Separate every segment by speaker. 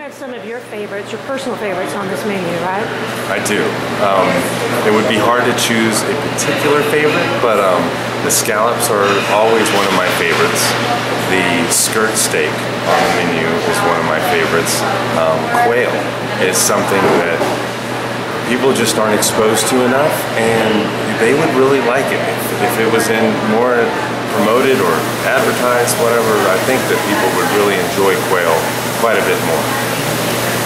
Speaker 1: have some of your favorites, your personal favorites on this menu, right?
Speaker 2: I do. It would be hard to choose a particular favorite, but the scallops are always one of my favorites. The skirt steak on the menu is one of my favorites. Quail is something that people just aren't exposed to enough, and they would really like it if it was in more promoted or advertised, whatever. I think that people would really enjoy quail quite a bit more.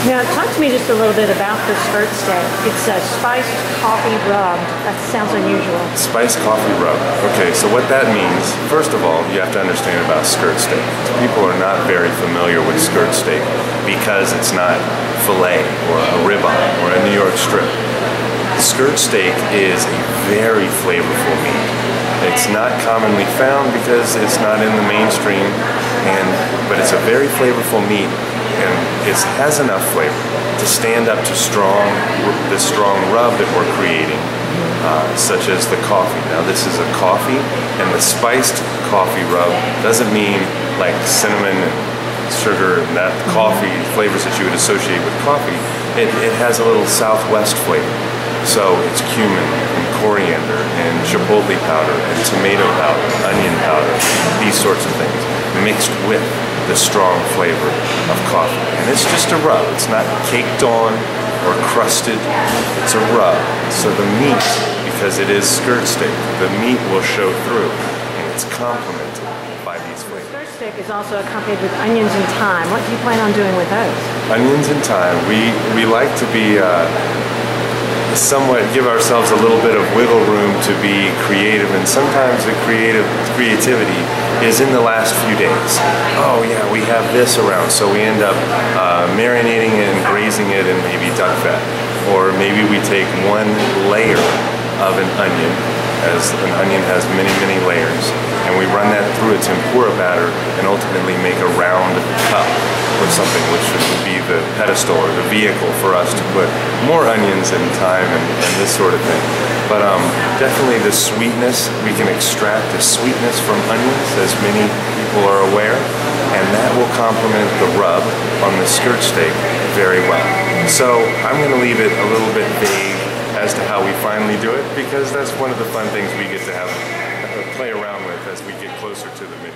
Speaker 1: Now, talk to me just a little bit about the skirt steak. It's a spiced coffee rub. That sounds unusual. Spiced
Speaker 2: coffee rub. Okay, so what that means, first of all, you have to understand about skirt steak. People are not very familiar with skirt steak because it's not filet or a ribeye or a New York strip. Skirt steak is a very flavorful meat. It's not commonly found because it's not in the mainstream, but it's a very flavorful meat. And it has enough flavor to stand up to the strong rub that we're creating, such as the coffee. Now this is a coffee, and the spiced coffee rub doesn't mean like cinnamon and sugar and that coffee flavors that you would associate with coffee. It has a little Southwest flavor. So it's cumin and coriander and chipotle powder and tomato powder, onion powder, these sorts of things mixed with the strong flavor of coffee. And it's just a rub. It's not caked on or crusted. It's a rub. So the meat, because it is skirt steak, the meat will show through, and it's complemented by these flavors.
Speaker 1: Skirt steak is also accompanied with onions and thyme. What do you plan on doing with those?
Speaker 2: Onions and thyme. We like to be somewhat give ourselves a little bit of wiggle room to be creative, and sometimes the creativity is in the last few days. Oh yeah, we have this around, so we end up marinating it and braising it in maybe duck fat, or maybe we take one layer of an onion, as an onion has many layers, and we run that through a tempura batter and ultimately make a round cup or something, which would be the pedestal or the vehicle for us to put more onions and thyme and this sort of thing. But definitely the sweetness, we can extract the sweetness from onions, as many people are aware, and that will complement the rub on the skirt steak very well. So I'm going to leave it a little bit vague as to how we finally do it, because that's one of the fun things we get to have play around with as we get closer to the menu.